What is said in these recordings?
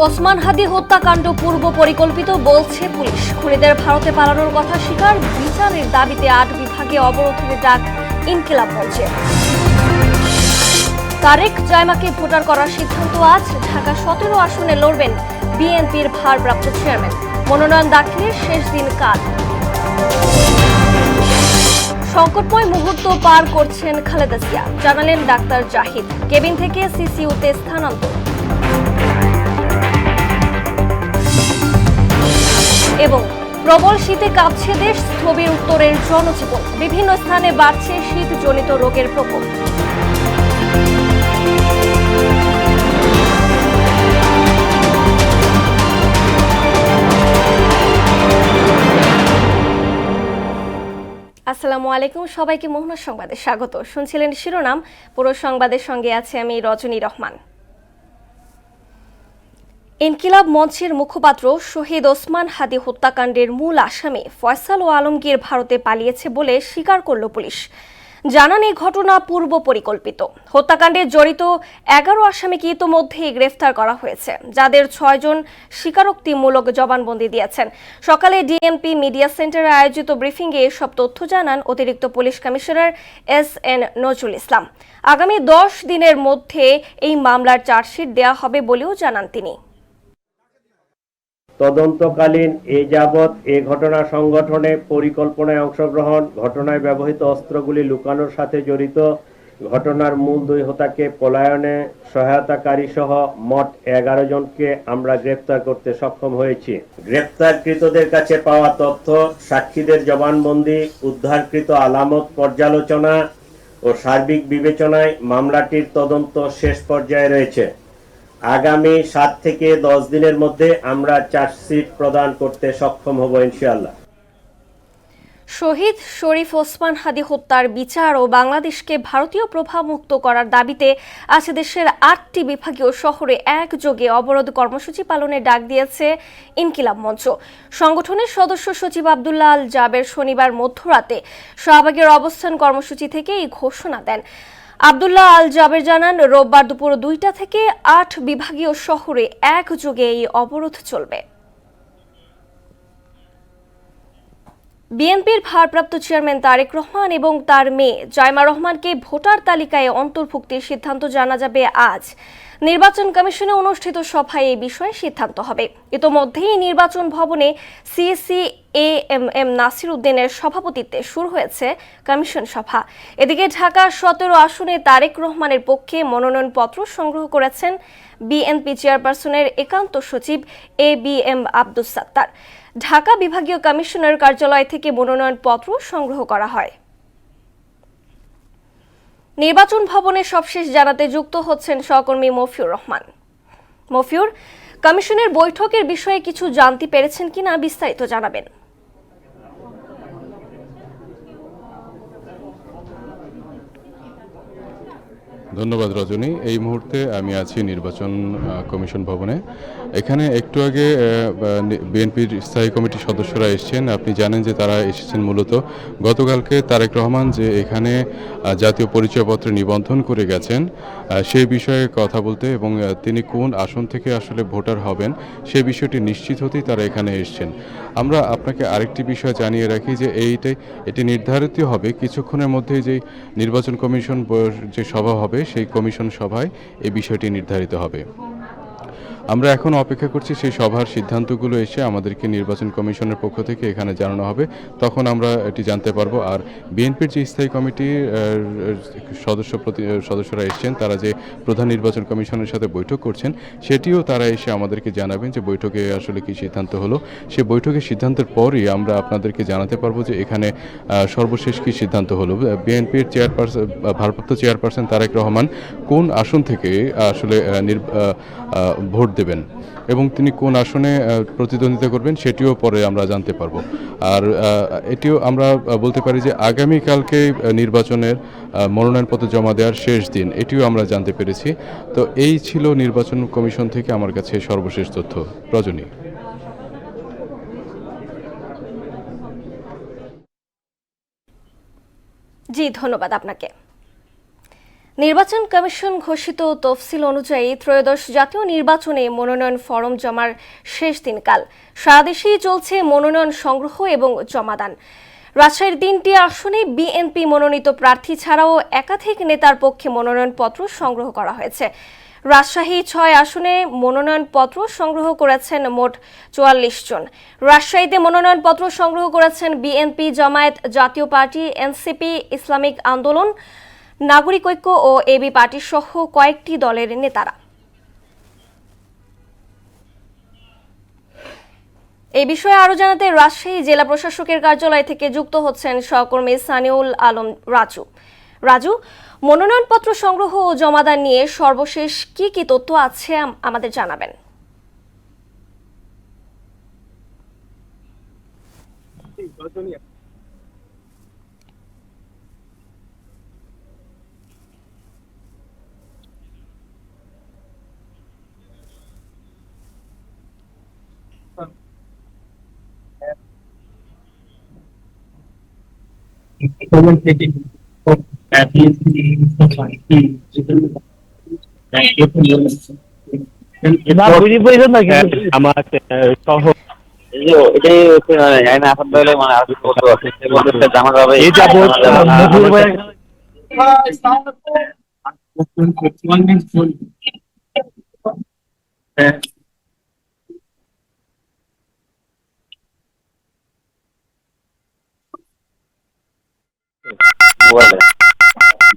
ওসমান হাদি হত্যাকাণ্ড পূর্ব পরিকল্পিত বলছে পুলিশ। খুনিদের ভারতে পালানোর কথা স্বীকার। বিচারের দাবিতে 8 বিভাগে অবরোধের ডাক ইনকিলাব মঞ্চে। তারেক জায়মাকে ভোটার করার সিদ্ধান্ত আজ। ঢাকা 17 আসনে লড়বেন বিএনপির ভারপ্রাপ্ত চেয়ারম্যান। মনোনয়ন দাখিলের শেষ দিন কাল। সংকটময় মুহূর্ত পার করছেন খালেদা জিয়া, জানালেন ডাক্তার জাহিদ। কেবিন থেকে সিসিইউতে স্থানান্তর। এবং প্রবল শীতে কাঁপছে দেশ, স্থবির উত্তরের জনজীবন। বিভিন্ন স্থানে বাড়ছে শীতজনিত রোগের প্রকোপ। আসসালামু আলাইকুম, সবাইকে মোহনা সংবাদে স্বাগত। শুনছিলেন শিরোনাম, পুরো সংবাদের সঙ্গে আছে আমি রজনী রহমান। ইনকিলাব মঞ্চের মুখপাত্র শহীদ ওসমান হাদি হত্যাকাণ্ডের মূল আসামি ফয়সাল ও আলমগীর ভারতে পালিয়েছে বলে স্বীকার করল পুলিশ। জানান এই ঘটনা পূর্ব পরিকল্পিত। হত্যাকাণ্ডে জড়িত 11 আসামিকে ইতোমধ্যেই গ্রেফতার করা হয়েছে, যাদের 6 জন স্বীকারোক্তিমূলক জবানবন্দি দিয়েছেন। সকালে ডিএমপি মিডিয়া সেন্টারে আয়োজিত ব্রিফিংয়ে এসব তথ্য জানান অতিরিক্ত police commissioner S N. Nazrul Islam. আগামী 10 দিনের মধ্যে এই মামলার চার্জশিট দেওয়া হবে বলেও জানান তিনি। তদন্তকালীন এ যাবৎ এ ঘটনা সংগঠনে পরিকল্পনায় অংশগ্রহণ, ঘটনায় ব্যবহৃত অস্ত্রগুলি লুকানোর সাথে জড়িত, ঘটনার মূল 2 হোতাকে পলায়নে সহায়তাকারী সহ মোট 11 জনকে আমরা গ্রেফতার করতে সক্ষম হয়েছি। গ্রেফতারকৃতদের কাছে পাওয়া তথ্য, সাক্ষীদের জবানবন্দি, উদ্ধারকৃত আলামত পর্যালোচনা ও সার্বিক বিবেচনায় মামলাটির তদন্ত শেষ পর্যায়ে রয়েছে। আগামী 7 থেকে 10 দিনের মধ্যে আমরা চার্জশিট প্রদান করতে সক্ষম হব ইনশাআল্লাহ। শহীদ শরীফ ওসমান হাদি হত্যার বিচার ও বাংলাদেশকে ভারতীয় প্রভাবমুক্ত করার দাবিতে আজ দেশের 8টি বিভাগীয় শহরে একযোগে অবরোধ কর্মসূচি পালনের ডাক দিয়েছে ইনকিলাব মঞ্চ। সংগঠনের সদস্য সচিব আব্দুল্লাহ আল জাবের শনিবার মধ্যরাতে শাহবাগের অবস্থান কর্মসূচি থেকে এই ঘোষণা দেন। আব্দুল্লাহ আল জাবের জানান, রোববার দুপুর 2টা থেকে 8 বিভাগীয় শহরে একযোগে এই অবরোধ চলবে। বিএনপির ভারপ্রাপ্ত চেয়ারম্যান তারেক রহমান এবং তার মেয়ে জায়মা রহমানকে ভোটার তালিকায় অন্তর্ভুক্তির সিদ্ধান্ত জানা যাবে আজ। নির্বাচন কমিশনে অনুষ্ঠিত সভায় এই বিষয়ে সিদ্ধান্ত হবে। ইতোমধ্যেই নির্বাচন ভবনে সিএসি এএমএম নাসির উদ্দিনের সভাপতিত্বে শুরু হয়েছে কমিশন সভা। এদিকে ঢাকা 17 আসনে তারেক রহমানের পক্ষে মনোনয়নপত্র সংগ্রহ করেছেন বিএনপি চেয়ারপারসনের একান্ত সচিব এবিএম আব্দুস সাত্তার। ঢাকা বিভাগীয় কমিশনার কার্যালয় থেকে মনোনয়নপত্র সংগ্রহ করা হয়। নির্বাচন ভবনে সবশেষ জানাতে যুক্ত হচ্ছেন সহকর্মী মফিউর রহমান। মফিউর, কমিশনের বৈঠকের বিষয়ে কিছু জানতে পেরেছেন কিনা বিস্তারিত জানাবেন। ধন্যবাদ রজনী। এই মুহূর্তে আমি আছি নির্বাচন কমিশন ভবনে। এখানে একটু আগে বিএনপির স্থায়ী কমিটির সদস্যরা এসেছেন। আপনি জানেন যে তারা এসেছেন মূলত গতকালকে তারেক রহমান যে এখানে জাতীয় পরিচয়পত্র নিবন্ধন করে গেছেন সেই বিষয়ে কথা বলতে এবং তিনি কোন আসন থেকে আসলে ভোটার হবেন সেই বিষয়টি নিশ্চিত হতেই তারা এখানে এসেছেন। আমরা আপনাকে আরেকটি বিষয় জানিয়ে রাখি যে এটি নির্ধারিত হবে কিছুক্ষণের মধ্যেই, যে নির্বাচন কমিশন যে সভা হবে সেই কমিশন সভায় এই বিষয়টি নির্ধারিত হবে। আমরা এখন অপেক্ষা করছি সেই সভার সিদ্ধান্তগুলো এসে আমাদেরকে নির্বাচন কমিশনের পক্ষ থেকে এখানে জানানো হবে, তখন আমরা এটি জানতে পারবো। আর বিএনপির যে স্থায়ী কমিটির সদস্যরা এসেছেন, তারা যে প্রধান নির্বাচন কমিশনের সাথে বৈঠক করছেন সেটিও তারা এসে আমাদেরকে জানাবেন যে বৈঠকে আসলে কি সিদ্ধান্ত হলো। সেই বৈঠকের সিদ্ধান্তের পরই আমরা আপনাদেরকে জানাতে পারবো যে এখানে সর্বশেষ কি সিদ্ধান্ত হলো। বিএনপির ভারপ্রাপ্ত চেয়ারপারসন তারেক রহমান কোন আসন থেকে আসলে ভোট দেবেন এবং তিনি কোন আসনে প্রতিদ্বন্দ্বিতা করবেন সেটিও পরে আমরা জানতে পারবো। আর এটিও আমরা বলতে পারি যে আগামীকালকে নির্বাচনের মনোনয়নপত্র জমা দেওয়ার শেষ দিন, এটিও আমরা জানতে পেরেছি। তো এই ছিল নির্বাচন কমিশন থেকে আমার কাছে সর্বশেষ তথ্য। রজনী। জি, ধন্যবাদ আপনাকে। নির্বাচন কমিশন ঘোষিত তফসিল অনুযায়ী ত্রয়োদশ জাতীয় নির্বাচনে মনোনয়ন ফরম জমার শেষ দিনকাল। সারা দেশেই চলছে মনোনয়ন সংগ্রহ এবং জমাদান। রাজশাহীর 3টি আসনে বিএনপি মনোনীত প্রার্থী ছাড়াও একাধিক নেতার পক্ষে মনোনয়নপত্র সংগ্রহ করা হয়েছে। রাজশাহী 6 আসনে মনোনয়নপত্র সংগ্রহ করেছেন মোট 44 জন। রাজশাহীতে মনোনয়নপত্র সংগ্রহ করেছেন বিএনপি, জামায়াত, জাতীয় পার্টি, এনসিপি, ইসলামিক আন্দোলন, নাগরিক ঐক্য ও এবি পার্টি সহ কয়েকটি দলের নেতারা। এই বিষয়ে আরো জানাতে রাজশাহী জেলা প্রশাসকের কার্যালয় থেকে যুক্ত হচ্ছেন সহকর্মী সানিউল আলম রাজু। মনোনয়নপত্র সংগ্রহ ও জমাদান নিয়ে সর্বশেষ কি কি তথ্য আছে আমাদের জানাবেন। আমার সহ এটাই এখন তাহলে মানে আর জানা যাবে এই যাবত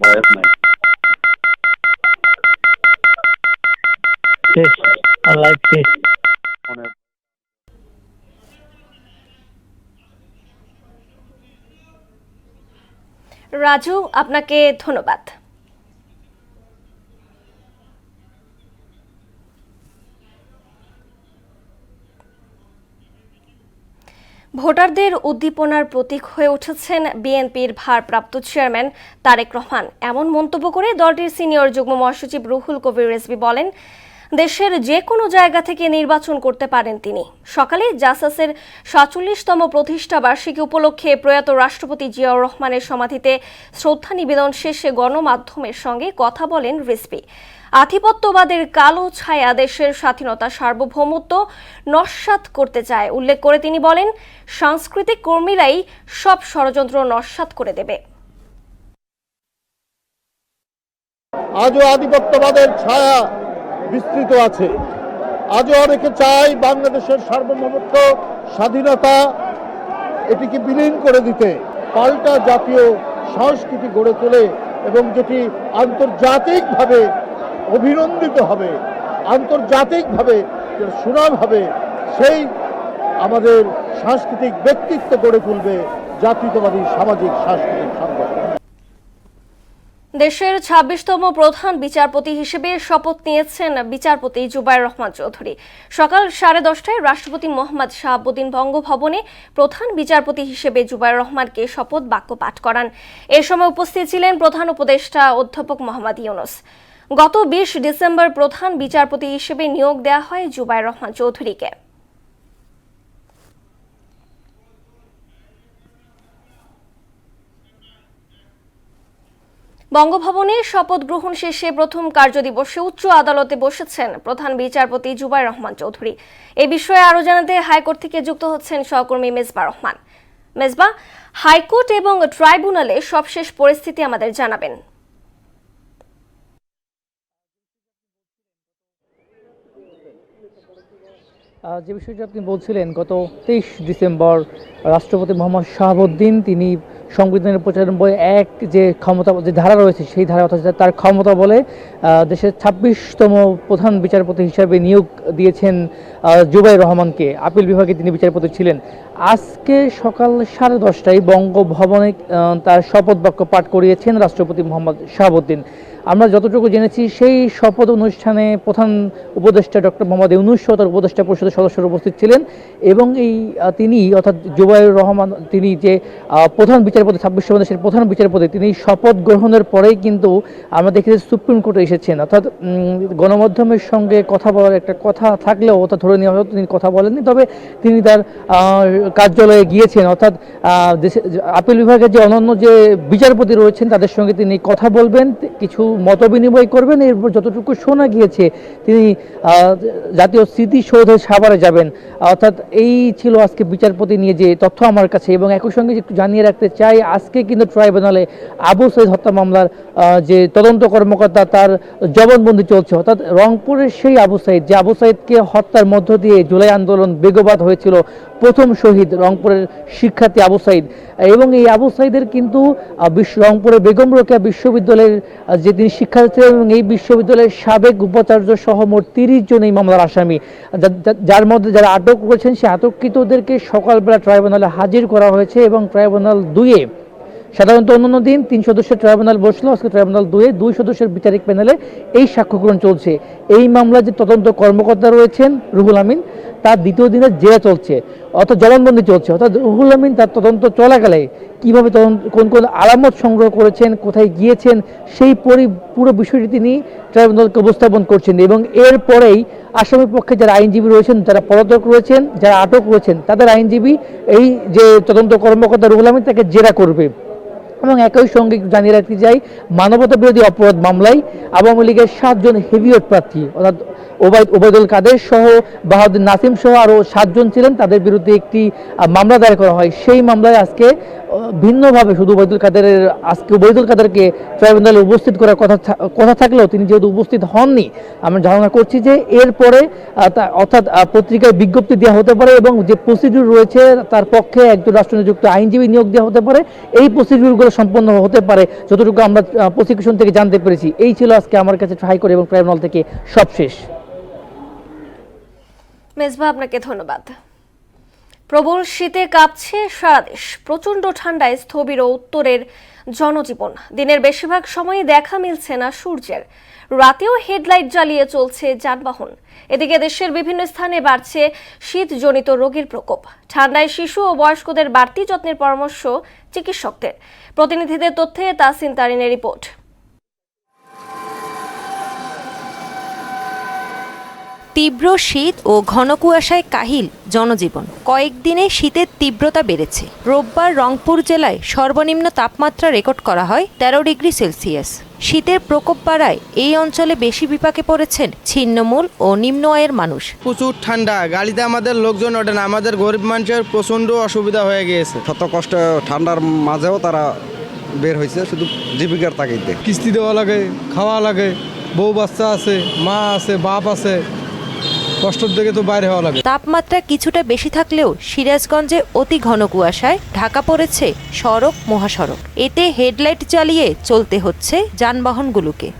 বয়স নাই শেষ লাইফ শেষ। রাজু, আপনাকে ধন্যবাদ। ভোটারদের উদ্দীপনার প্রতীক হয়ে উঠেছেন বিএনপির ভারপ্রাপ্ত চেয়ারম্যান তারেক রহমান। এমন মন্তব্য করে দলটির সিনিয়র যুগ্ম মহাসচিব রুহুল কবির রিজভী বলেন, দেশের যে কোনো জায়গা থেকে নির্বাচন করতে পারেন তিনি। সকালে জাসাসের 47তম প্রতিষ্ঠা বার্ষিকী উপলক্ষে প্রয়াত রাষ্ট্রপতি জিয়াউর রহমানের সমাধিতে শ্রদ্ধা নিবেদন শেষে গণমাধ্যমের সঙ্গে কথা বলেন রিজভী। আধিপত্যবাদের কালো ছায়া দেশের স্বাধীনতা, সার্বভৌমত্ব নস্যাৎ করতে চায় উল্লেখ করে তিনি বলেন, সাংস্কৃতিক কর্মীরাই সব ষড়যন্ত্র নস্যাৎ করে দেবে। আজও আধিপত্যবাদের ছায়া বিস্তৃত আছে। আজও অনেকে চায় বাংলাদেশের সার্বভৌমত্ব, স্বাধীনতা এটিকে বিলীন করে দিতে, পাল্টা জাতীয় সংস্কৃতি গড়ে তোলে এবং যেটি আন্তর্জাতিকভাবে অভিনন্দিত হবে, আন্তর্জাতিকভাবে সুনাম হবে, সেই আমাদের সাংস্কৃতিক ব্যক্তিত্ব গড়ে তুলবে জাতীয়তাবাদী সামাজিক সাংস্কৃতিক সংগঠন। দেশের 26তম প্রধান বিচারপতি হিসেবে শপথ নিয়েছেন বিচারপতি জুবায়ের রহমান চৌধুরী। সকাল 10:30টায় রাষ্ট্রপতি মোহাম্মদ শাহাবুদ্দিন বঙ্গভবনে প্রধান বিচারপতি হিসেবে জুবায়ের রহমানকে শপথ বাক্য পাঠ করান। এ সময় উপস্থিত ছিলেন প্রধান উপদেষ্টা অধ্যাপক মোহাম্মদ ইউনুস। গত 20 ডিসেম্বর প্রধান বিচারপতি হিসেবে নিয়োগ দেওয়া হয় জুবায়ের রহমান চৌধুরীকে। বঙ্গভবনে শপথ গ্রহণ শেষে প্রথম কার্যদিবসে উচ্চ আদালতে বসেছেন প্রধান বিচারপতি জুবায়ের রহমান চৌধুরী। এ বিষয়ে আরো জানাতে হাইকোর্ট থেকে যুক্ত হচ্ছেন সহকর্মী মেজবা রহমান। মেজবা, হাইকোর্ট এবং ট্রাইব্যুনালে সবশেষ পরিস্থিতি আমাদের জানাবেন। যে বিষয়টি আপনি বলছিলেন, গত 23 ডিসেম্বর রাষ্ট্রপতি মোহাম্মদ শাহাবুদ্দিন তিনি সংবিধানের 95(1) যে ক্ষমতা, যে ধারা রয়েছে সেই ধারা, অর্থাৎ তার ক্ষমতা বলে দেশের 26তম প্রধান বিচারপতি হিসাবে নিয়োগ দিয়েছেন জুবায়ের রহমানকে। আপিল বিভাগে তিনি বিচারপতি ছিলেন। আজকে সকাল 10:30টায় বঙ্গভবনে তার শপথ বাক্য পাঠ করিয়েছেন রাষ্ট্রপতি মোহাম্মদ শাহাবুদ্দিন। আমরা যতটুকু জেনেছি, সেই শপথ অনুষ্ঠানে প্রধান উপদেষ্টা ডক্টর মোহাম্মদ ইউনুস সহ তার উপদেষ্টা পরিষদের সদস্যরা উপস্থিত ছিলেন এবং তিনি অর্থাৎ জুবায়ের রহমান, তিনি যে প্রধান বিচারপতি, 26 দেশের প্রধান বিচারপতি, তিনি শপথ গ্রহণের পরেই কিন্তু আমরা দেখি সুপ্রিম কোর্টে এসেছেন। অর্থাৎ গণমাধ্যমের সঙ্গে কথা বলার একটা কথা থাকলেও ওটা ধরে নেওয়া হতো, তিনি কথা বলেননি। তবে তিনি তার কার্যালয়ে গিয়েছেন, অর্থাৎ আপিল বিভাগের যে অন্যান্য যে বিচারপতি রয়েছেন তাদের সঙ্গে তিনি কথা বলবেন, কিছু মত বিনিময় করবেন। এরপর যতটুকু শোনা গিয়েছে তিনি জাতীয় স্মৃতিসৌধে সাভারে যাবেন। অর্থাৎ এই ছিল আজকে বিচারপতি নিয়ে যে তথ্য আমার কাছে। এবং একই সঙ্গে একটু জানিয়ে রাখতে চাই, আজকে কিন্তু ট্রাইব্যুনালে আবু সাইদ হত্যা মামলার যে তদন্ত কর্মকর্তা তার জবানবন্দি চলছে। অর্থাৎ রংপুরের সেই আবু সাইদ, যে আবু সাইদকে হত্যার মধ্য দিয়ে জুলাই আন্দোলন বেগবাদ হয়েছিল, প্রথম শহীদ রংপুরের শিক্ষার্থী আবু সাইদ। এবং এই আবু সাইদের কিন্তু রংপুরের বেগম রোকেয়া বিশ্ববিদ্যালয়ের যে তিনি শিক্ষার্থী ছিলেন, এবং এই বিশ্ববিদ্যালয়ের সাবেক উপাচার্য সহ মোট 30 জন এই মামলার আসামি, যার মধ্যে যারা আটক করেছেন সেই আটককৃতদেরকে সকালবেলা ট্রাইব্যুনালে হাজির করা হয়েছে। এবং ট্রাইব্যুনাল 2-এ সাধারণত অন্যান্য দিন 3 সদস্যের ট্রাইব্যুনাল বসলো, আজকে ট্রাইব্যুনাল 2-এ 2 সদস্যের বিচারিক প্যানেলে এই সাক্ষ্য গ্রহণ চলছে। এই মামলায় যে তদন্ত কর্মকর্তা রয়েছেন রুহুল আমিন, তার দ্বিতীয় দিনের জেরা চলছে, অর্থাৎ জবানবন্দি চলছে। অর্থাৎ রুহুল আমিন তার তদন্ত চলাকালে কীভাবে তদন্ত, কোন কোন আলামত সংগ্রহ করেছেন, কোথায় গিয়েছেন, সেই পুরো বিষয়টি তিনি ট্রাইব্যুনালকে উপস্থাপন করছেন। এবং এরপরেই আসামি পক্ষে যারা আইনজীবী রয়েছেন, যারা পলাতক রয়েছেন, যারা আটক রয়েছেন, তাদের আইনজীবী এই যে তদন্ত কর্মকর্তা রুহুল আমিন তাকে জেরা করবে। এবং একই সঙ্গে জানিয়ে রাখতে চাই, মানবতা বিরোধী অপরাধ মামলায় আওয়ামী লীগের 7 জন হেভিওয়েট প্রার্থী, অর্থাৎ ওবায়দুল কাদের সহ বাহাদুর নাসিম সহ আরও 7 জন ছিলেন, তাদের বিরুদ্ধে একটি মামলা দায়ের করা হয়। সেই মামলায় আজকে ভিন্নভাবে শুধু ওবায়দুল কাদেরকে ট্রাইব্যুনালে উপস্থিত করার কথা থাকলেও তিনি যেহেতু উপস্থিত হননি, আমরা ধারণা করছি যে এরপরে অর্থাৎ পত্রিকায় বিজ্ঞপ্তি দেওয়া হতে পারে এবং যে প্রসিডিউর রয়েছে তার পক্ষে একজন রাষ্ট্রনিযুক্ত আইনজীবী নিয়োগ দেওয়া হতে পারে। এই প্রসিডিউরগুলো সম্পন্ন হতে পারে যতটুকু আমরা প্রসিকিউশন থেকে জানতে পেরেছি। এই ছিল আজকে আমার কাছে হাইকোর্ট এবং ট্রাইব্যুনাল থেকে সবশেষ। মেজবা, আপনাকে ধন্যবাদ। প্রবল শীতে কাঁপছে সারা দেশ, প্রচণ্ড ঠান্ডায় স্থবির উত্তরের জনজীবন। দিনের বেশিরভাগ সময়ই দেখা মিলছে না সূর্যের, রাতেও হেডলাইট জ্বালিয়ে চলছে যানবাহন। এদিকে দেশের বিভিন্ন স্থানে বাড়ছে শীতজনিত রোগের প্রকোপ। ঠান্ডায় শিশু ও বয়স্কদের বাড়তি যত্নের পরামর্শ চিকিৎসকদের। প্রতিনিধিদের তথ্যে তাসিন তারিনের রিপোর্ট। তীব্র শীত ও ঘন কুয়াশায় কাহিল জনজীবন। কয়েকদিনে শীতের তীব্রতা বেড়েছে। রোববার রংপুর জেলায় সর্বনিম্ন তাপমাত্রা রেকর্ড করা হয় 13 ডিগ্রি সেলসিয়াস। শীতের প্রকোপ বাড়ায় এই অঞ্চলে বেশি বিপাকে পড়েছেন ছিন্নমূল ও নিম্ন আয়ের মানুষ। প্রচুর ঠান্ডা, গাড়িতে আমাদের লোকজন ওঠে না, আমাদের গরিব মানুষের প্রচণ্ড অসুবিধা হয়ে গিয়েছে। শত কষ্ট ঠান্ডার মাঝেও তারা বের হয়েছে শুধু জীবিকার তাগিদে। কিস্তি দেওয়া লাগে, খাওয়া লাগে, বউ বাচ্চা আছে, মা আছে, বাপ আছে, কষ্টর দিকে তো বাইরে হওয়া লাগে। তাপমাত্রা কিছুটা বেশি থাকলেও সিরাজগঞ্জে অতি ঘন কুয়াশায় ঢাকা পড়েছে সড়ক মহাসড়ক। এতে হেডলাইট জ্বালিয়ে চলতে হচ্ছে যানবাহনগুলোকে।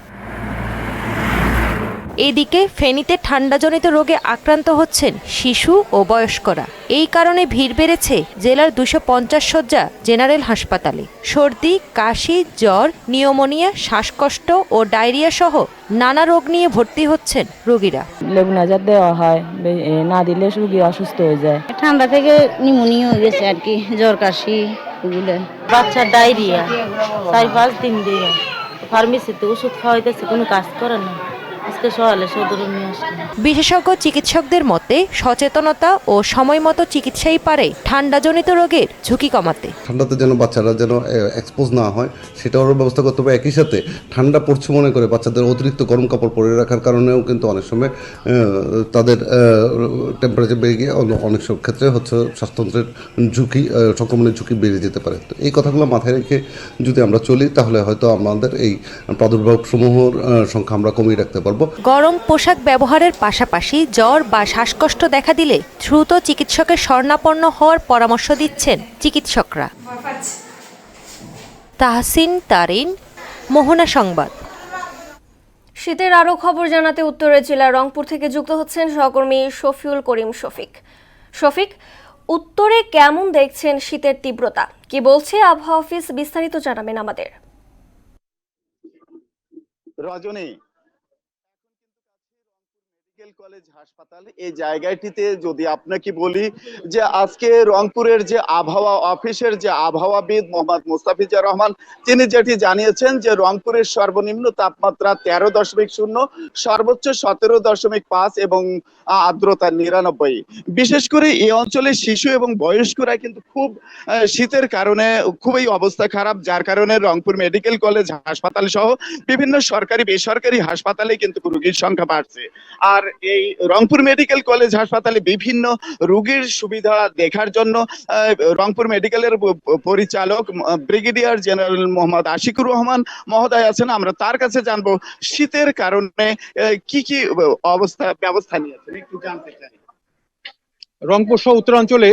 এদিকে ফেনীতে ঠান্ডাজনিত রোগে আক্রান্ত হচ্ছেন শিশু ও বয়স্করা। এই কারণে ভিড় বেড়েছে জেলার 250 শয্যা জেনারেল হাসপাতালে। সর্দি, কাশি, জ্বর, নিউমোনিয়া, শ্বাসকষ্ট ও ডায়রিয়া সহ নানা রোগ নিয়ে ভর্তি হচ্ছেন রোগীরা। লেবুনাজার দেওয়া হয়, না দিলে রোগী অসুস্থ হয়ে যায়। ঠান্ডা থেকে নিউমোনিয়া হয়ে গেছে আর কি, জ্বর কাশি এগুলো। বাচ্চার ডায়রিয়া 4-5 দিন দিয়ে ফার্মেসিতে ওষুধ খাওয়াইতেছে, কোনো কাজ করে না। বিশেষজ্ঞ চিকিৎসকদের মতে সচেতনতা ও সময় মতো চিকিৎসাই পারে ঠান্ডাজনিত রোগের ঝুঁকি কমাতে। ঠান্ডাতে যেন বাচ্চারা যেন এক্সপোজ না হয় সেটারও ব্যবস্থা করতে হবে। একই সাথে ঠান্ডা পড়ছে মনে করে বাচ্চাদের অতিরিক্ত গরম কাপড় পরে রাখার কারণেও কিন্তু অনেক সময় তাদের টেম্পারেচার বেড়ে গিয়ে অনেক সব ক্ষেত্রে হচ্ছে শ্বাসতন্ত্রের ঝুঁকি, সংক্রমণের ঝুঁকি বেড়ে যেতে পারে। তো এই কথাগুলো মাথায় রেখে যদি আমরা চলি তাহলে হয়তো আমাদের এই প্রাদুর্ভাব সমূহের সংখ্যা আমরা কমিয়ে রাখতে পারবো। গরম পোশাক ব্যবহারের পাশাপাশি জ্বর বা শ্বাসকষ্ট দেখা দিলে দ্রুত চিকিৎসকের শরণাপন্ন হওয়ার পরামর্শ দিচ্ছেন চিকিৎসকরা। তাহসিন তারিন, মোহনা সংবাদ। শীতের আরও খবর জানাতে উত্তরের জেলার রংপুর থেকে যুক্ত হচ্ছেন সহকর্মী শফিউল করিম শফিক। উত্তরে কেমন দেখছেন শীতের তীব্রতা, কি বলছে আবহাওয়া অফিস, বিস্তারিত জানাবেন আমাদের। রজনী, মেডিকেল কলেজ হাসপাতাল, এই জায়গাটিতে যদি আপনাকে বলি যে আজকে রংপুরের যে আবহাওয়া অফিসের যে আবহাওয়াবিদ মোহাম্মদ মুস্তাফিজুর রহমান, তিনি যেটি জানিয়েছেন যে রংপুরের সর্বনিম্ন তাপমাত্রা 13.0, সর্বোচ্চ 17.5 এবং আর্দ্রতা 99। বিশেষ করে এই অঞ্চলে শিশু এবং বয়স্করা কিন্তু খুব শীতের কারণে খুবই অবস্থা খারাপ, যার কারণে রংপুর মেডিকেল কলেজ হাসপাতাল সহ বিভিন্ন সরকারি বেসরকারি হাসপাতালে কিন্তু রোগীর সংখ্যা বাড়ছে। আর এই রংপুর মেডিকেল কলেজ হাসপাতালে বিভিন্ন রোগীর সুবিধা দেখার জন্য রংপুর মেডিকেলের পরিচালক ব্রিগেডিয়ার জেনারেল মোহাম্মদ আশিকুর রহমান মহোদয় আছেন। আমরা তার কাছে জানবো শীতের কারণে কি কি ব্যবস্থা নিয়েছেন, একটু জানতে চাই। রংপুর সহ উত্তরাঞ্চলে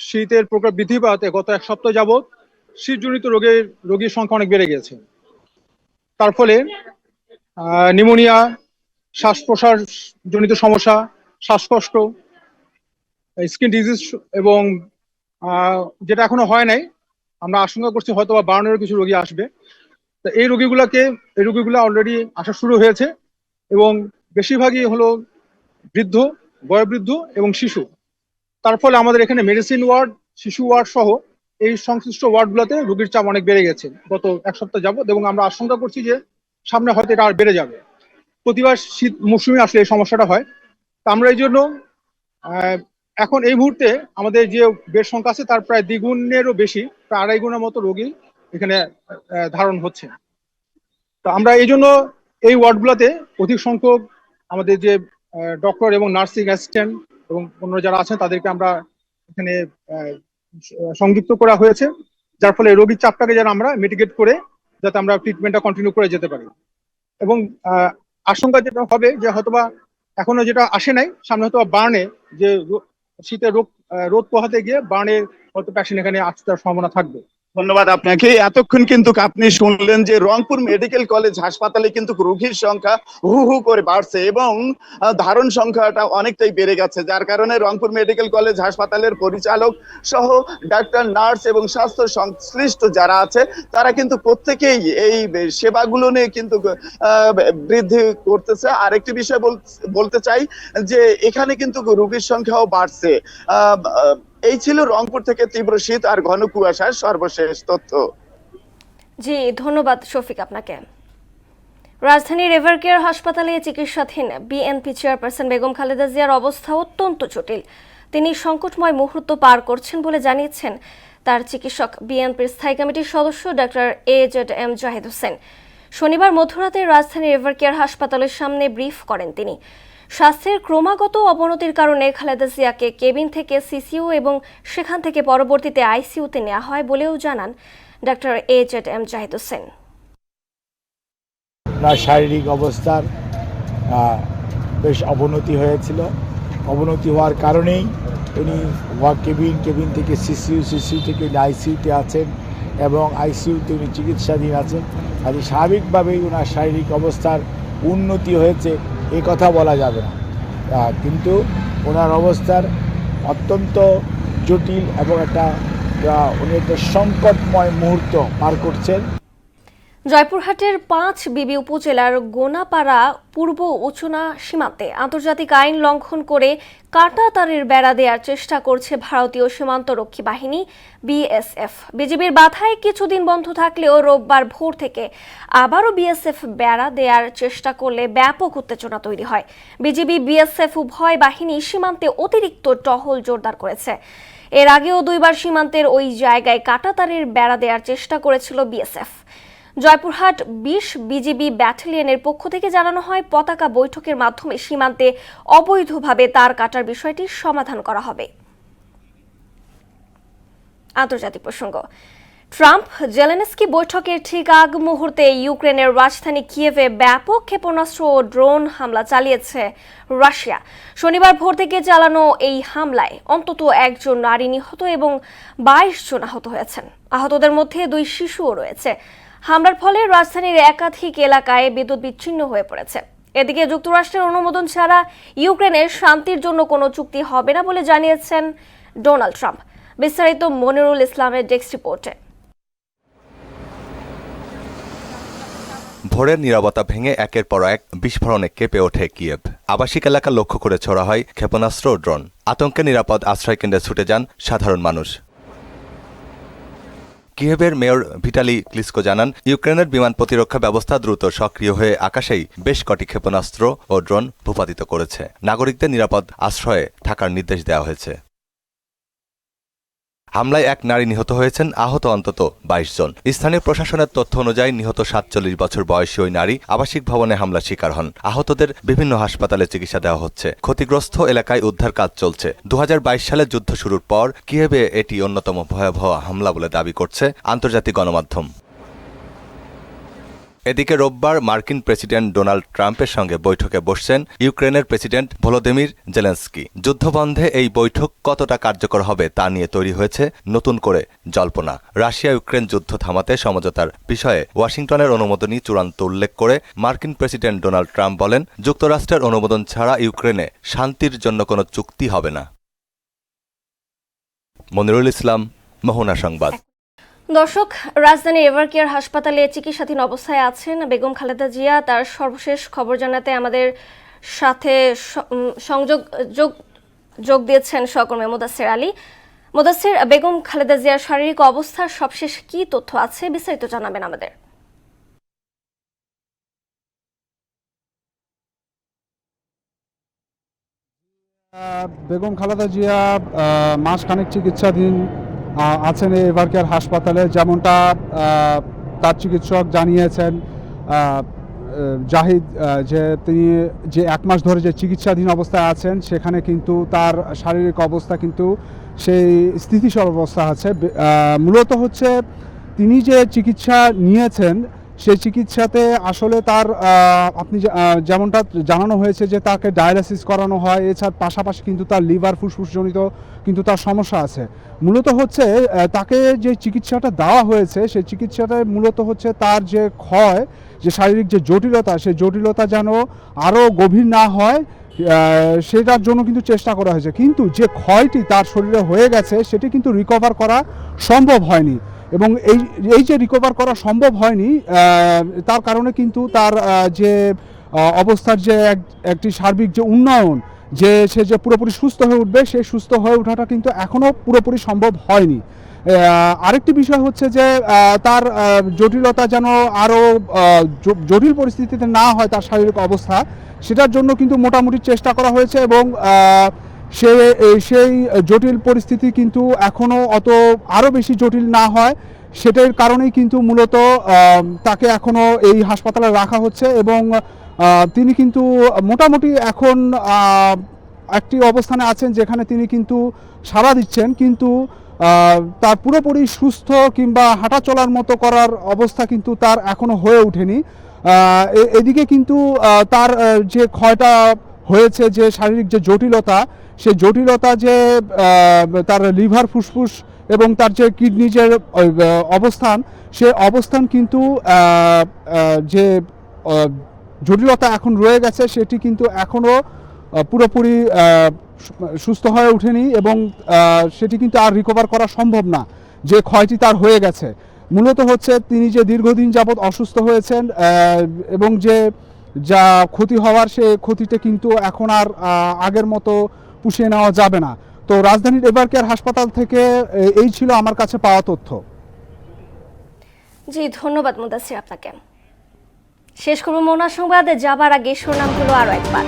শীতের প্রকোপ বৃদ্ধি পাওয়াতে গত এক সপ্তাহ যাবৎ শীতজনিত রোগীর সংখ্যা অনেক বেড়ে গেছে। তার ফলে নিউমোনিয়া, শ্বাস প্রশ্বাস জনিত সমস্যা, শ্বাসকষ্ট, স্কিন ডিজিজ এবং যেটা এখনো হয় নাই, আমরা আশঙ্কা করছি হয়তো বা বাড়ানোর কিছু রোগী আসবে। তো এই রোগীগুলো অলরেডি আসা শুরু হয়েছে এবং বেশিরভাগই হলো বৃদ্ধ, বয়োবৃদ্ধ এবং শিশু। তার ফলে আমাদের এখানে মেডিসিন ওয়ার্ড, শিশু ওয়ার্ড সহ এই সংশ্লিষ্ট ওয়ার্ডগুলোতে রোগীর চাপ অনেক বেড়ে গেছে গত এক সপ্তাহ যাবত, এবং আমরা আশঙ্কা করছি যে সামনে হয়তো এটা আর বেড়ে যাবে। প্রতিবার শীত মৌসুমে আসলে এই সমস্যাটা হয়। তা আমরা এই জন্য এখন এই মুহূর্তে আমাদের যে বেড সংখ্যা আছে তার প্রায় দ্বিগুণেরও বেশি, প্রায় 2.5 গুণের মতো রোগী এখানে ধারণ হচ্ছে। তো আমরা এই জন্য এই ওয়ার্ডগুলোতে অধিক সংখ্যক আমাদের যে ডক্টর এবং নার্সিং অ্যাসিস্ট্যান্ট এবং অন্য যারা আছেন তাদেরকে আমরা এখানে সংযুক্ত করা হয়েছে, যার ফলে রোগীর চাপটাকে যেন আমরা মিটিগেট করে যাতে আমরা ট্রিটমেন্টটা কন্টিনিউ করে যেতে পারি। এবং আশঙ্কা যেটা হবে যে হয়তোবা এখনো যেটা আসে নাই, সামনে হয়তো বার্নে যে শীতের রোদ পোহাতে গিয়ে বার্নের হয়তো পেশেন্ট এখানে আসতে সম্ভাবনা থাকবে। ধন্যবাদ আপনাকে। এতক্ষণ কিন্তু আপনি শুনলেন যে রংপুর মেডিকেল কলেজ হাসপাতালে কিন্তু রোগীর সংখ্যা হু হু করে বাড়ছে এবং ধারণ সংখ্যাটা অনেকটাই বেড়ে গেছে, যার কারণে রংপুর মেডিকেল কলেজ হাসপাতালের পরিচালক সহ ডাক্তার, নার্স এবং স্বাস্থ্য সংশ্লিষ্ট যারা আছে তারা কিন্তু প্রত্যেকেই এই সেবাগুলো নিয়ে কিন্তু বৃদ্ধি করতেছে। আরেকটি বিষয় বলতে চাই যে এখানে কিন্তু রোগীর সংখ্যাও বাড়ছে। এই ছিল রংপুর থেকে তীব্র শীত আর ঘন কুয়াশার সর্বশেষ তথ্য। জি, ধন্যবাদ শফিক আপনাকে। রাজধানীর এভারকেয়ার হাসপাতালে চিকিৎসাধীন বিএনপি চেয়ারপারসন বেগম খালেদা জিয়ার অবস্থা অত্যন্ত জটিল। তিনি সংকটময় মুহূর্ত পার করছেন বলে জানিয়েছেন তার চিকিৎসক বিএনপির স্থায়ী কমিটির সদস্য ডক্টর AZM জাহিদ হোসেন। শনিবার মধ্যরাতে রাজধানীর এভারকেয়ার হাসপাতালের সামনে ব্রিফ করেন তিনি। স্বাস্থ্যের ক্রমাগত অবনতির কারণে খালেদা জিয়াকে কেবিন থেকে সিসিইউ এবং সেখান থেকে পরবর্তীতে আইসিইউতে নেওয়া হয় বলেও জানান ডক্টর AZM জাহিদ হোসেন। শারীরিক অবস্থার বেশ অবনতি হয়েছিল। অবনতি হওয়ার কারণেই উনি কেবিন থেকে সিসিইউ থেকে আইসিইউতে আছেন এবং আইসিইউতে উনি চিকিৎসাধীন আছেন। আর স্বাভাবিকভাবেই ওনার শারীরিক অবস্থার উন্নতি হয়েছে এ কথা বলা যাবে না, কিন্তু ওনার অবস্থার অত্যন্ত জটিল এবং উনি একটা সংকটময় মুহূর্ত পার করছেন। জয়পুরহাটের 5 বিবি উপজেলার গোনাপাড়া পূর্ব উচনা সীমান্তে আন্তর্জাতিক আইন লঙ্ঘন করে কাঁটা তারের বেড়া দেওয়ার চেষ্টা করছে ভারতীয় সীমান্তরক্ষী বাহিনী BSF। বিজিবির বাধায় কিছুদিন বন্ধ থাকলেও রোববার ভোর থেকে আবারও BSF বেড়া দেওয়ার চেষ্টা করলে ব্যাপক উত্তেজনা তৈরি হয়। বিজিবি BSF উভয় বাহিনী সীমান্তে অতিরিক্ত টহল জোরদার করেছে। এর আগেও 2বার সীমান্তের ওই জায়গায় কাঁটা তারের বেড়া দেওয়ার চেষ্টা করেছিল BSF। জয়পুরহাট 20 বিজিবি ব্যাটালিয়নের পক্ষ থেকে জানানো হয় পতাকা বৈঠকের মাধ্যমে সীমান্তে অবৈধভাবে তার কাটার বিষয়টি সমাধান করা হবে। আন্তর্জাতিক প্রসঙ্গ, ট্রাম্প জেলেনস্কি বৈঠকের ঠিক আগ মুহূর্তে ইউক্রেনের রাজধানী কিয়েভে ব্যাপক ক্ষেপণাস্ত্র ও ড্রোন হামলা চালিয়েছে রাশিয়া। শনিবার ভোর থেকে চালানো এই হামলায় অন্তত 1 জন নারী নিহত এবং 22 জন আহত হয়েছেন। আহতদের মধ্যে 2 শিশুও রয়েছে। হামলার ফলে রাজধানীর একাধিক এলাকায় বিদ্যুৎ বিচ্ছিন্ন হয়ে পড়েছে। এদিকে যুক্তরাষ্ট্রের অনুমোদন ছাড়া ইউক্রেনের শান্তির জন্য কোনো চুক্তি হবে না বলে জানিয়েছেন ডোনাল্ড ট্রাম্প। বিস্তারিত মনিরুল ইসলামের ডেস্ক রিপোর্টে। ভোরের নীরবতা ভেঙে একের পর এক বিস্ফোরণে কেঁপে ওঠে কিয়েভ। আবাসিক এলাকা লক্ষ্য করে ছোড়া হয় ক্ষেপণাস্ত্র ও ড্রোন। আতঙ্কে নিরাপদ আশ্রয়কেন্দ্রে ছুটে যান সাধারণ মানুষ। কিয়েভের মেয়র ভিটালি ক্লিসকো জানান, ইউক্রেনের বিমান প্রতিরক্ষা ব্যবস্থা দ্রুত সক্রিয় হয়ে আকাশেই বেশ কটি ক্ষেপণাস্ত্র ও ড্রোন ভূপাতিত করেছে। নাগরিকদের নিরাপদ আশ্রয়ে থাকার নির্দেশ দেওয়া হয়েছে। হামলায় এক নারী নিহত হয়েছেন, আহত অন্তত 22 জন। স্থানীয় প্রশাসনের তথ্য অনুযায়ী নিহত 47 বছর বয়সী ওই নারী আবাসিক ভবনে হামলার শিকার হন। আহতদের বিভিন্ন হাসপাতালে চিকিৎসা দেওয়া হচ্ছে। ক্ষতিগ্রস্ত এলাকায় উদ্ধার কাজ চলছে। 2022 সালে যুদ্ধ শুরুর পর কিয়েভে এটি অন্যতম ভয়াবহ হামলা বলে দাবি করছে আন্তর্জাতিক গণমাধ্যম। এদিকে রোববার মার্কিন প্রেসিডেন্ট ডোনাল্ড ট্রাম্পের সঙ্গে বৈঠকে বসছেন ইউক্রেনের প্রেসিডেন্ট ভলোদিমির জেলেনস্কি। যুদ্ধবন্ধে এই বৈঠক কতটা কার্যকর হবে তা নিয়ে তৈরি হয়েছে নতুন করে জল্পনা। রাশিয়া ইউক্রেন যুদ্ধ থামাতে সমঝোতার বিষয়ে ওয়াশিংটনের অনুমোদনই চূড়ান্ত উল্লেখ করে মার্কিন প্রেসিডেন্ট ডোনাল্ড ট্রাম্প বলেন, যুক্তরাষ্ট্রের অনুমোদন ছাড়া ইউক্রেনে শান্তির জন্য কোনো চুক্তি হবে না। মনিরুল ইসলাম, মোহনা সংবাদ। দর্শক, রাজধানীর এভারকেয়ার হাসপাতালে চিকিৎসাধীন অবস্থায় আছেন বেগম খালেদা জিয়া। তার সর্বশেষ খবর জানাতে আমাদের সাথে যোগ দিয়েছেন সহকর্মী মুদাসসির আলী। মুদাসসির, বেগম খালেদা জিয়ার শারীরিক অবস্থার সবশেষ কি তথ্য আছে, বিস্তারিত জানাবেন আমাদের। বেগম খালেদা জিয়া মাসখানেক চিকিৎসাধীন আছেন এই এভারকেয়ার হাসপাতালে, যেমনটা তার চিকিৎসক জানিয়েছেন জাহিদ, যে তিনি যে 1 মাস ধরে যে চিকিৎসাধীন অবস্থায় আছেন সেখানে কিন্তু তার শারীরিক অবস্থা কিন্তু সেই স্থিতিশীল অবস্থা আছে। মূলত হচ্ছে তিনি যে চিকিৎসা নিয়েছেন সেই চিকিৎসাতে আসলে তার আপনি যেমনটা জানানো হয়েছে যে তাকে ডায়ালাইসিস করানো হয়, এছাড়া পাশাপাশি কিন্তু তার লিভার ফুসফুসজনিত কিন্তু তার সমস্যা আছে। মূলত হচ্ছে তাকে যে চিকিৎসাটা দেওয়া হয়েছে সেই চিকিৎসাটা মূলত হচ্ছে তার যে ক্ষয়, যে শারীরিক যে জটিলতা, সেই জটিলতা যেন আরও গভীর না হয় সেটার জন্য কিন্তু চেষ্টা করা হয়েছে। কিন্তু যে ক্ষয়টি তার শরীরে হয়ে গেছে সেটি কিন্তু রিকভার করা সম্ভব হয়নি, এবং এই যে রিকভার করা সম্ভব হয়নি তার কারণে কিন্তু তার যে অবস্থার যে একটি সার্বিক যে উন্নয়ন, যে সে যে পুরোপুরি সুস্থ হয়ে উঠবে, সেই সুস্থ হয়ে ওঠাটা কিন্তু এখনও পুরোপুরি সম্ভব হয়নি। আরেকটি বিষয় হচ্ছে যে তার জটিলতা যেন আরও জটিল পরিস্থিতিতে না হয় তার শারীরিক অবস্থা, সেটার জন্য কিন্তু মোটামুটি চেষ্টা করা হয়েছে, এবং সেই জটিল পরিস্থিতি কিন্তু এখনও আরও বেশি জটিল না হয় সেটার কারণেই কিন্তু মূলত তাকে এখনও এই হাসপাতালে রাখা হচ্ছে, এবং তিনি কিন্তু মোটামুটি এখন একটি অবস্থানে আছেন যেখানে তিনি কিন্তু সাড়া দিচ্ছেন, কিন্তু তার পুরোপুরি সুস্থ কিংবা হাঁটা চলার মতো করার অবস্থা কিন্তু তার এখনও হয়ে ওঠেনি। এদিকে কিন্তু তার যে ক্ষয়টা হয়েছে, যে শারীরিক যে জটিলতা, সেই জটিলতা যে তার লিভার ফুসফুস এবং তার যে কিডনি যে অবস্থান, সে অবস্থান কিন্তু যে জটিলতা এখন রয়ে গেছে সেটি কিন্তু এখনও পুরোপুরি সুস্থ হয়ে ওঠেনি, এবং সেটি কিন্তু আর রিকভার করা সম্ভব না যে ক্ষয়টি তার হয়ে গেছে। মূলত হচ্ছে তিনি যে দীর্ঘদিন যাবৎ অসুস্থ হয়েছেন এবং যে যা ক্ষতি হওয়ার, সে ক্ষতিটা কিন্তু এখন আর আগের মতো পুষিয়ে নেওয়া যাবে না। তো রাজধানীর এভারকেয়ার হাসপাতাল থেকে এই ছিল আমার কাছে পাওয়া তথ্য। জি, ধন্যবাদ মুদাসসির আপনাকে। শেষ করব মোহনা সংবাদে যাবার আগে শিরোনামগুলো আরো একবার।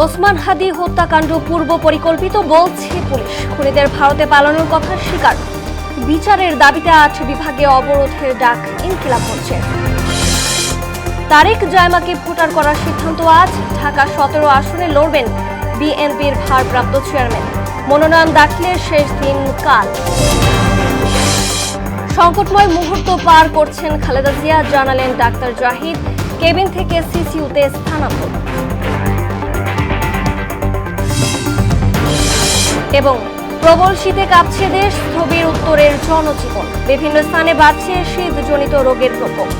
ওসমান হাদি হত্যাকাণ্ড পূর্ব পরিকল্পিত বলছে পুলিশ। খুনিদের ভারতে পালানোর কথা স্বীকার। বিচারের দাবিতে 8 বিভাগে অবরোধের ডাক ইনকিলাব মঞ্চের। তারেক জায়মাকে ভোটার করার সিদ্ধান্ত আজ। ঢাকা 17 আসনে লড়বেন বিএনপির ভারপ্রাপ্ত চেয়ারম্যান। মনোনয়ন দাখিলের শেষ দিন কাল। সংকটময় মুহূর্ত পার করছেন খালেদা জিয়া, জানালেন ডাক্তার জাহিদ। কেবিন থেকে সিসিইউতে স্থানান্তর। এবং প্রবল শীতে কাঁপছে দেশ, স্থবির উত্তরের জনজীবন। বিভিন্ন স্থানে বাড়ছে শীতজনিত রোগের প্রকোপ।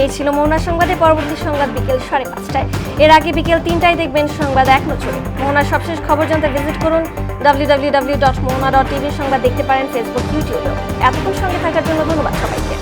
এই ছিল মোহনা সংবাদে। পরবর্তী সংবাদ বিকেল 5:30টায়। এর আগে বিকেল 3টায় দেখবেন সংবাদ এক নজরে। মোহনার সবশেষ খবর জানতে ভিজিট করুন www.mohana.tv। সংবাদ দেখতে পারেন ফেসবুক, ইউটিউবেও। এতক্ষণ সঙ্গে থাকার জন্য ধন্যবাদ সবাইকে।